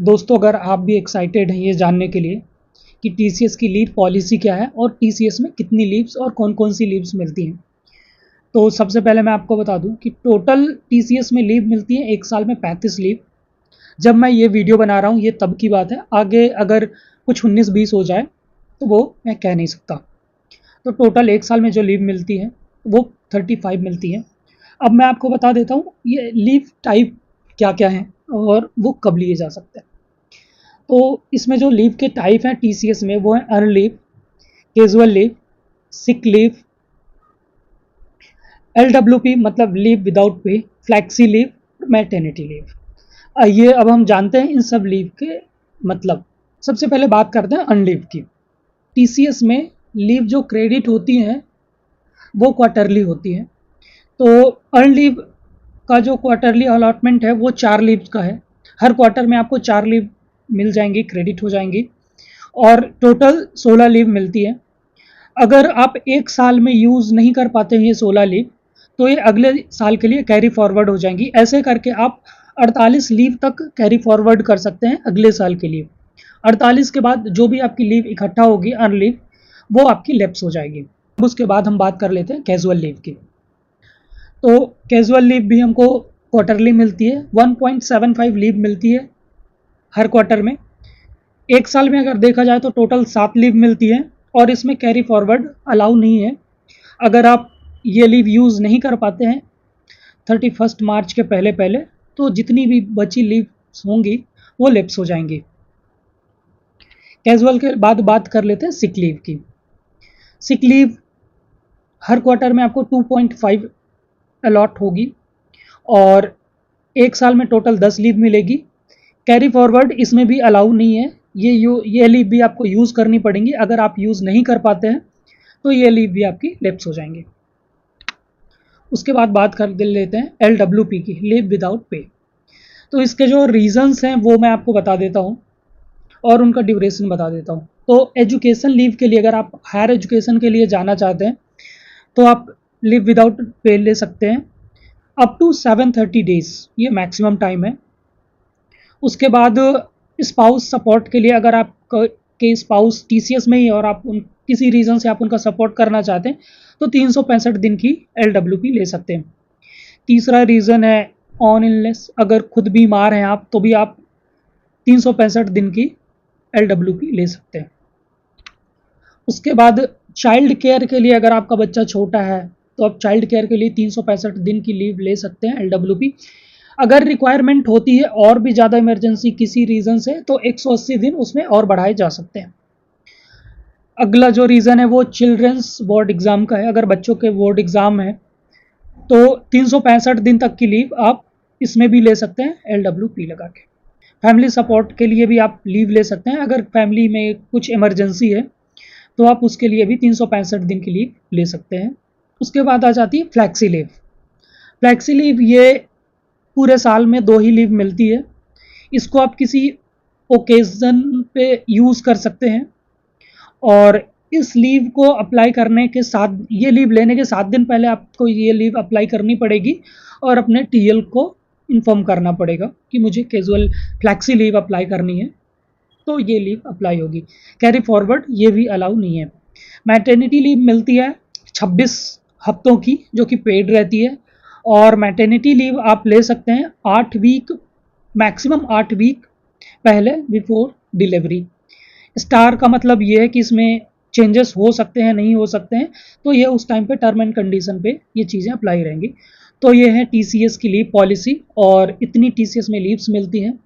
दोस्तों, अगर आप भी एक्साइटेड हैं ये जानने के लिए कि टीसीएस की लीव पॉलिसी क्या है और टीसीएस में कितनी लीव्स और कौन कौन सी लीव्स मिलती हैं, तो सबसे पहले मैं आपको बता दूं कि टोटल टीसीएस में लीव मिलती है एक साल में 35 लीव। जब मैं ये वीडियो बना रहा हूँ ये तब की बात है, आगे अगर कुछ 19-20 हो जाए तो वो मैं कह नहीं सकता। तो टोटल एक साल में जो लीव मिलती है वो 35 मिलती है। अब मैं आपको बता देता हूँ ये लीव टाइप क्या क्या हैं और वो कब लिए जा सकते हैं। तो इसमें जो लीव के टाइप हैं टीसीएस में वो है earn leave, casual leave, sick leave, LWP मतलब leave without pay, flexi leave, maternity leave. ये अब हम जानते हैं इन सब लीव के मतलब। सबसे पहले बात करते हैं अर्न लीव की। टीसीएस में लीव जो क्रेडिट होती हैं वो क्वार्टरली होती है। तो अर्न लीव का जो क्वार्टरली अलॉटमेंट है वो 4 लीव का है। हर क्वार्टर में आपको 4 लीव मिल जाएंगी, क्रेडिट हो जाएंगी और टोटल 16 लीव मिलती है। अगर आप एक साल में यूज़ नहीं कर पाते हैं ये 16 लीव तो ये अगले साल के लिए कैरी फॉरवर्ड हो जाएंगी। ऐसे करके आप 48 लीव तक कैरी फॉरवर्ड कर सकते हैं अगले साल के लिए। 48 के बाद जो भी आपकी लीव इकट्ठा होगी अर्न लीव वो आपकी लैप्स हो जाएगी। अब उसके बाद हम बात कर लेते हैं कैजुअल लीव की। तो कैजुअल लीव भी हमको क्वार्टरली मिलती है, 1.75 लीव मिलती है हर क्वार्टर में। एक साल में अगर देखा जाए तो टोटल 7 लीव मिलती है और इसमें कैरी फॉरवर्ड अलाउ नहीं है। अगर आप ये लीव यूज़ नहीं कर पाते हैं 31 मार्च के पहले पहले तो जितनी भी बची लीव होंगी वो लैप्स हो जाएंगी। कैजुअल के बाद बात कर लेते हैं सिक लीव की। सिक लीव हर क्वार्टर में आपको 2.5 अलॉट होगी और एक साल में टोटल 10 लीव मिलेगी। कैरी फॉरवर्ड इसमें भी अलाउ नहीं है। ये लीव भी आपको यूज़ करनी पड़ेंगी। अगर आप यूज़ नहीं कर पाते हैं तो ये लीव भी आपकी लैप्स हो जाएंगे। उसके बाद बात कर लेते हैं एलडब्ल्यूपी की, लीव विदाउट पे। तो इसके जो रीजंस हैं वो मैं आपको बता देता हूँ और उनका ड्यूरेशन बता देता हूँ। तो एजुकेशन लीव के लिए अगर आप हायर एजुकेशन के लिए जाना चाहते हैं तो आप लीव विदाउट पे ले सकते हैं अप टू 730 डेज, ये मैक्सिमम टाइम है। उसके बाद स्पाउस सपोर्ट के लिए अगर आप के स्पाउस टीसीएस में ही और आप किसी रीज़न से आप उनका सपोर्ट करना चाहते हैं तो 365 दिन की एलडब्ल्यूपी ले सकते हैं। तीसरा रीज़न है ऑन इलनेस, अगर खुद बीमार हैं आप तो भी आप 365 दिन की एलडब्ल्यूपी ले सकते हैं। उसके बाद चाइल्ड केयर के लिए अगर आपका बच्चा छोटा है तो आप चाइल्ड केयर के लिए 365 दिन की लीव ले सकते हैं एलडब्ल्यूपी। अगर रिक्वायरमेंट होती है और भी ज़्यादा इमरजेंसी किसी रीज़न से तो 180 दिन उसमें और बढ़ाए जा सकते हैं। अगला जो रीज़न है वो चिल्ड्रंस बोर्ड एग्ज़ाम का है। अगर बच्चों के बोर्ड एग्ज़ाम है तो 365 दिन तक की लीव आप इसमें भी ले सकते हैं एलडब्ल्यूपी लगा के। फैमिली सपोर्ट के लिए भी आप लीव ले सकते हैं। अगर फैमिली में कुछ इमरजेंसी है तो आप उसके लिए भी 365 दिन की लीव ले सकते हैं। उसके बाद आ जाती है फ्लैक्सी लीव। फ्लैक्सी लीव ये पूरे साल में 2 ही लीव मिलती है। इसको आप किसी ओकेज़न पे यूज़ कर सकते हैं और इस लीव को अप्लाई करने के साथ, ये लीव लेने के 7 दिन पहले आपको ये लीव अप्लाई करनी पड़ेगी और अपने टीएल को इन्फॉर्म करना पड़ेगा कि मुझे कैजुअल फ्लैक्सी लीव अप्लाई करनी है तो ये लीव अप्लाई होगी। कैरी फॉरवर्ड ये भी अलाउ नहीं है। मैटरनिटी लीव मिलती है 26 हफ्तों की जो कि पेड रहती है और मैटरनिटी लीव आप ले सकते हैं 8 वीक, मैक्सिमम 8 वीक पहले बिफोर डिलीवरी। स्टार का मतलब ये है कि इसमें चेंजेस हो सकते हैं, नहीं हो सकते हैं, तो ये उस टाइम पे टर्म एंड कंडीशन पे ये चीज़ें अप्लाई रहेंगी। तो ये है टीसीएस की लीव पॉलिसी और इतनी टीसीएस में लीव्स मिलती हैं।